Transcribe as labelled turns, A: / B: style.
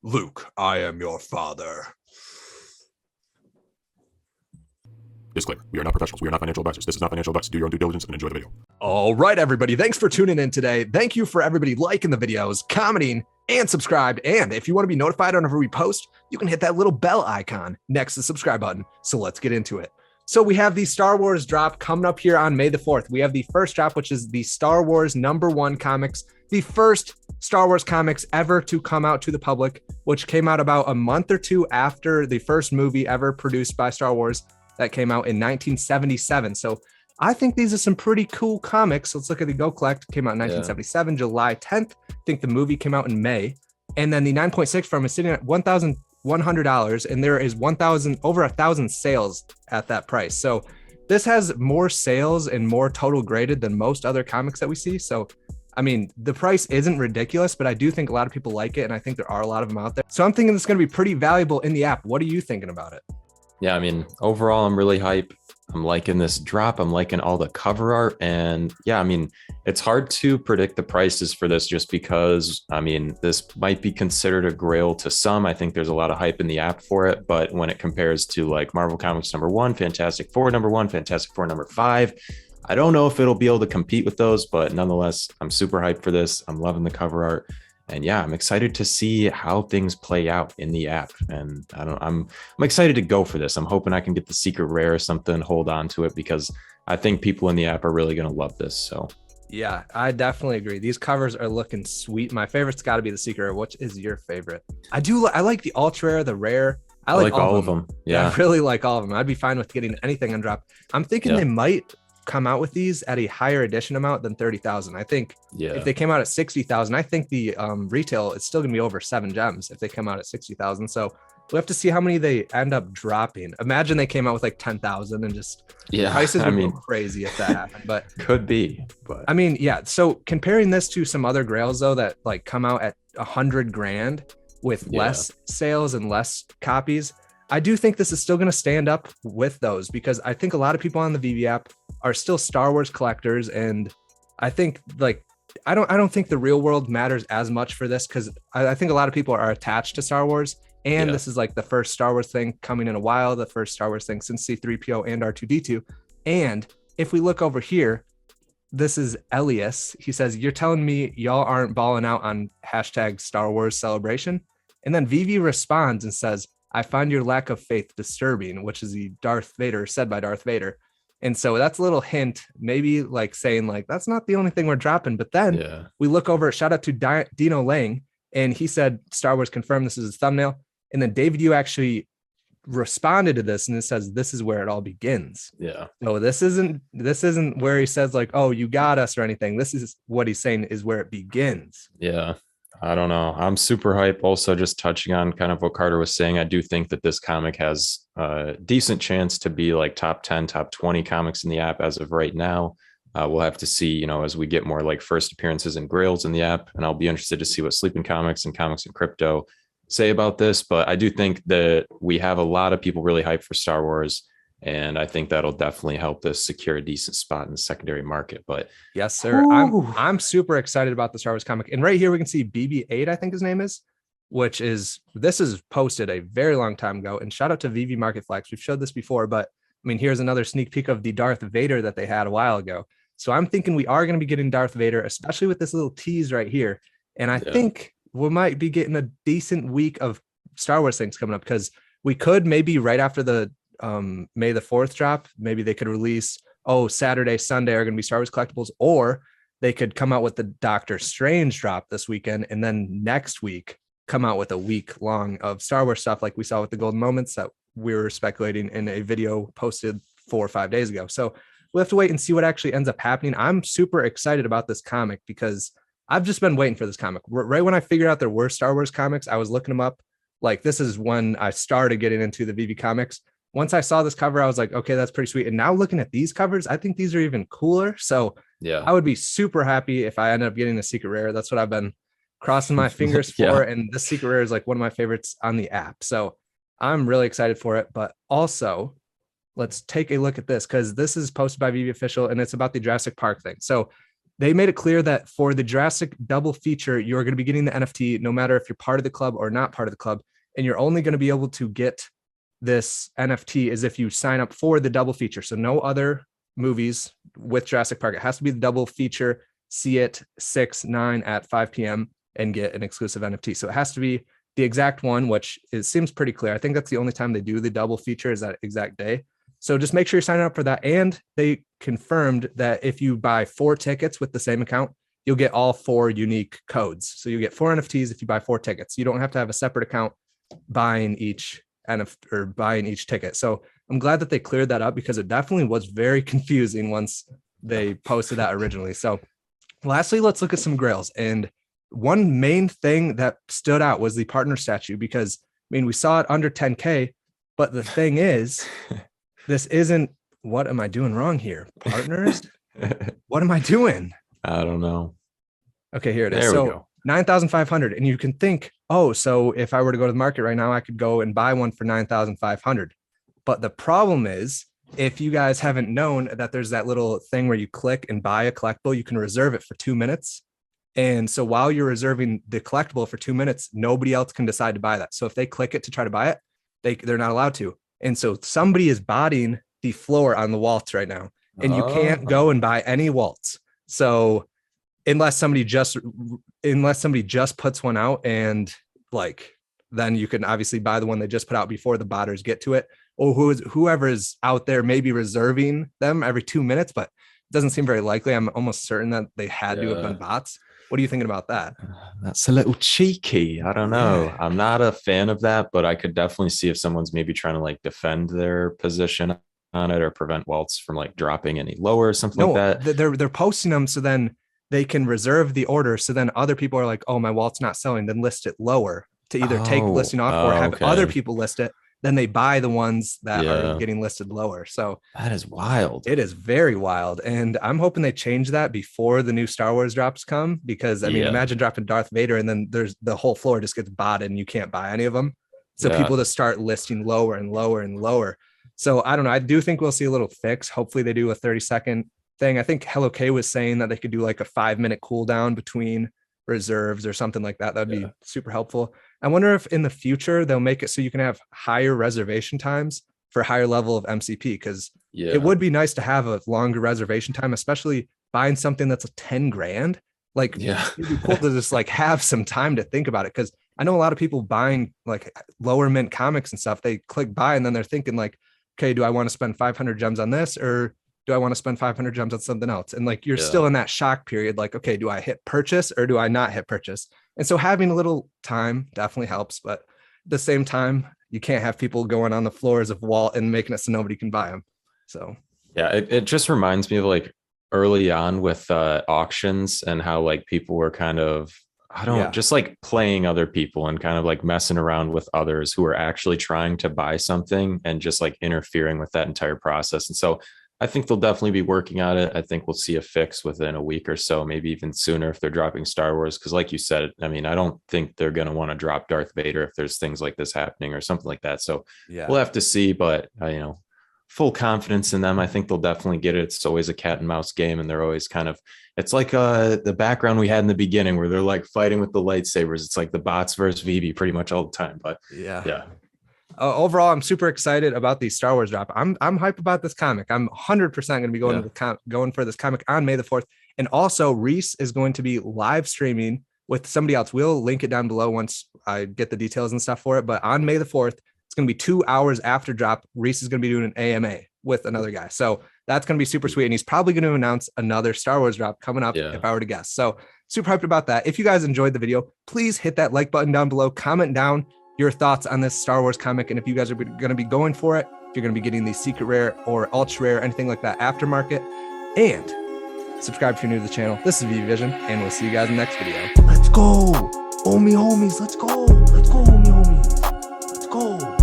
A: Luke, I am your father.
B: Disclaimer. We are not professionals. We are not financial advisors. This is not financial advice. Do your own due diligence and enjoy the video.
A: All right, everybody. Thanks for tuning in today. Thank you for everybody liking the videos, commenting, and subscribed. And if you want to be notified whenever we post, you can hit that little bell icon next to the subscribe button. So let's get into it. So we have the Star Wars drop coming up here on May the 4th. We have the first drop, which is the Star Wars #1 comics, the first Star Wars comics ever to come out to the public, which came out about a month or two after the first movie ever produced by Star Wars that came out in 1977. So I think these are some pretty cool comics. Let's look at the Go Collect. Came out in 1977, July 10th. I think the movie came out in May. And then the 9.6 from is sitting at $1,100, and there is over 1,000 sales at that price. So this has more sales and more total graded than most other comics that we see. So I mean, the price isn't ridiculous, but I do think a lot of people like it, and I think there are a lot of them out there. So I'm thinking it's going to be pretty valuable in the app. What are you thinking about it?
C: Yeah, I mean, overall, I'm really hype. I'm liking this drop. I'm liking all the cover art. And yeah, I mean, it's hard to predict the prices for this just because, I mean, this might be considered a grail to some. I think there's a lot of hype in the app for it. But when it compares to like Marvel Comics #1, Fantastic Four #1, Fantastic Four #5, I don't know if it'll be able to compete with those. But nonetheless, I'm super hyped for this. I'm loving the cover art. And yeah, I'm excited to see how things play out in the app. And I'm excited to go for this. I'm hoping I can get the secret rare or something, hold on to it, because I think people in the app are really going to love this. So
A: yeah, I definitely agree. These covers are looking sweet. My favorite's got to be the secret rare. Which is your favorite? I like the ultra rare, the rare. I like all of them. Yeah, I really like all of them. I'd be fine with getting anything on drop. I'm thinking they might come out with these at a higher edition amount than 30,000. I think if they came out at 60,000, I think the retail is still gonna be over 7 gems if they come out at 60,000. So we have to see how many they end up dropping. Imagine they came out with like 10,000 and just prices would go crazy if that happened. But
C: could be. But
A: I mean, yeah. So comparing this to some other grails though that like come out at 100 grand with less sales and less copies, I do think this is still going to stand up with those, because I think a lot of people on the Veve app are still Star Wars collectors. And I think like, I don't think the real world matters as much for this, because I think a lot of people are attached to Star Wars. And this is like the first Star Wars thing coming in a while, the first Star Wars thing since C-3PO and R2-D2. And if we look over here, this is Elias. He says, "You're telling me y'all aren't balling out on hashtag Star Wars celebration?" And then Veve responds and says, "I find your lack of faith disturbing," which is the Darth Vader said by Darth Vader. And so that's a little hint, maybe like saying like, that's not the only thing we're dropping. But then we look over, shout out to Dino Lang, and he said, "Star Wars confirmed," this is his thumbnail. And then David, you actually responded to this, and it says, "This is where it all begins."
C: Yeah.
A: So this isn't where he says like, "Oh, you got us," or anything. This is what he's saying is where it begins.
C: Yeah. I don't know. I'm super hype. Also, just touching on kind of what Carter was saying, I do think that this comic has a decent chance to be like top 10, top 20 comics in the app as of right now. We'll have to see, you know, as we get more like first appearances and grails in the app. And I'll be interested to see what Sleeping Comics and Comics and Crypto say about this. But I do think that we have a lot of people really hyped for Star Wars. And I think that'll definitely help us secure a decent spot in the secondary market. But
A: yes, sir. I'm super excited about the Star Wars comic. And right here we can see BB-8, I think his name is, this is posted a very long time ago. And shout out to Veve Marketflex. We've showed this before, but I mean, here's another sneak peek of the Darth Vader that they had a while ago. So I'm thinking we are going to be getting Darth Vader, especially with this little tease right here. And I think we might be getting a decent week of Star Wars things coming up, because we could maybe right after the May the 4th drop, maybe they could release, Saturday, Sunday are going to be Star Wars collectibles, or they could come out with the Doctor Strange drop this weekend, and then next week come out with a week long of Star Wars stuff like we saw with the Golden Moments that we were speculating in a video posted 4 or 5 days ago. So we'll have to wait and see what actually ends up happening. I'm super excited about this comic because I've just been waiting for this comic. Right when I figured out there were Star Wars comics, I was looking them up. Like, this is when I started getting into the Veve comics. Once I saw this cover, I was like, okay, that's pretty sweet. And now looking at these covers, I think these are even cooler. So I would be super happy if I end up getting a secret rare. That's what I've been crossing my fingers for. And this secret rare is like one of my favorites on the app. So I'm really excited for it. But also, let's take a look at this, because this is posted by Veve Official, and it's about the Jurassic Park thing. So they made it clear that for the Jurassic double feature, you're going to be getting the NFT no matter if you're part of the club or not part of the club. And you're only going to be able to get this NFT as if you sign up for the double feature. So no other movies with Jurassic Park. It has to be the double feature, see it 6/9 at 5 p.m. and get an exclusive NFT. So it has to be the exact one, which seems pretty clear. I think that's the only time they do the double feature is that exact day. So just make sure you're signing up for that. And they confirmed that if you buy 4 tickets with the same account, you'll get all 4 unique codes. So you get 4 NFTs if you buy 4 tickets. You don't have to have a separate account buying each NFT or buying each ticket. So I'm glad that they cleared that up because it definitely was very confusing once they posted that originally. So lastly, let's look at some grails. And one main thing that stood out was the partner statue because, I mean, we saw it under 10K, but the thing is, this isn't, what am I doing wrong here? Partners? What am I doing?
C: I don't know.
A: Okay, here it is.
C: There we
A: So
C: go.
A: 9,500. And you can think, oh, so if I were to go to the market right now, I could go and buy one for 9,500. But the problem is, if you guys haven't known that there's that little thing where you click and buy a collectible, you can reserve it for 2 minutes. And so while you're reserving the collectible for 2 minutes, nobody else can decide to buy that. So if they click it to try to buy it, they're not allowed to. And so somebody is botting the floor on the waltz right now, and you can't go and buy any waltz. So unless somebody just puts one out, and like, then you can obviously buy the one they just put out before the botters get to it, or whoever is out there maybe reserving them every 2 minutes, but it doesn't seem very likely. I'm almost certain that they had to have been bots. What are you thinking about that?
C: That's a little cheeky. I don't know. Yeah. I'm not a fan of that, but I could definitely see if someone's maybe trying to like defend their position on it or prevent waltz from like dropping any lower or something like that.
A: They're posting them so then they can reserve the order. So then other people are like, oh, my walt's not selling, then list it lower to either take listing off or have other people list it. Then they buy the ones that are getting listed lower. So
C: that is wild.
A: It is very wild. And I'm hoping they change that before the new Star Wars drops come, because I mean, imagine dropping Darth Vader and then there's the whole floor just gets botted and you can't buy any of them. So people just start listing lower and lower and lower. So I don't know. I do think we'll see a little fix. Hopefully they do a 30-second thing. I think Hello K was saying that they could do like a 5-minute cooldown between reserves or something like that. That'd be super helpful. I wonder if in the future they'll make it so you can have higher reservation times for higher level of MCP, because it would be nice to have a longer reservation time, especially buying something that's a 10 grand. Like it'd be cool to just like have some time to think about it. Cause I know a lot of people buying like lower mint comics and stuff, they click buy and then they're thinking like, okay, do I want to spend 500 gems on this or do I want to spend 500 gems on something else? And like, you're still in that shock period. Like, okay, do I hit purchase or do I not hit purchase? And so having a little time definitely helps, but at the same time, you can't have people going on the floors of Walt and making it so nobody can buy them. So,
C: it just reminds me of like early on with auctions and how like people were kind of, just like playing other people and kind of like messing around with others who are actually trying to buy something and just like interfering with that entire process. And so I think they'll definitely be working on it. I think we'll see a fix within a week or so, maybe even sooner if they're dropping Star Wars. Because like you said, I mean, I don't think they're going to want to drop Darth Vader if there's things like this happening or something like that. So we'll have to see, but full confidence in them. I think they'll definitely get it. It's always a cat and mouse game. And they're always kind of, it's like the background we had in the beginning where they're like fighting with the lightsabers. It's like the bots versus Veve pretty much all the time. But
A: overall, I'm super excited about the Star Wars drop. I'm hype about this comic. I'm 100% going to be going for this comic on May the 4th. And also Reese is going to be live streaming with somebody else. We'll link it down below once I get the details and stuff for it. But on May the 4th, it's going to be 2 hours after drop. Reese is going to be doing an AMA with another guy. So that's going to be super sweet. And he's probably going to announce another Star Wars drop coming up if I were to guess. So super hyped about that. If you guys enjoyed the video, please hit that like button down below, comment down your thoughts on this Star Wars comic. And if you guys are going to be going for it, if you're going to be getting the secret rare or ultra rare, anything like that aftermarket, and subscribe if you're new to the channel. This is Veve Vision, and we'll see you guys in the next video.
D: Let's go. Homies, let's go. Let's go, homies. Let's go.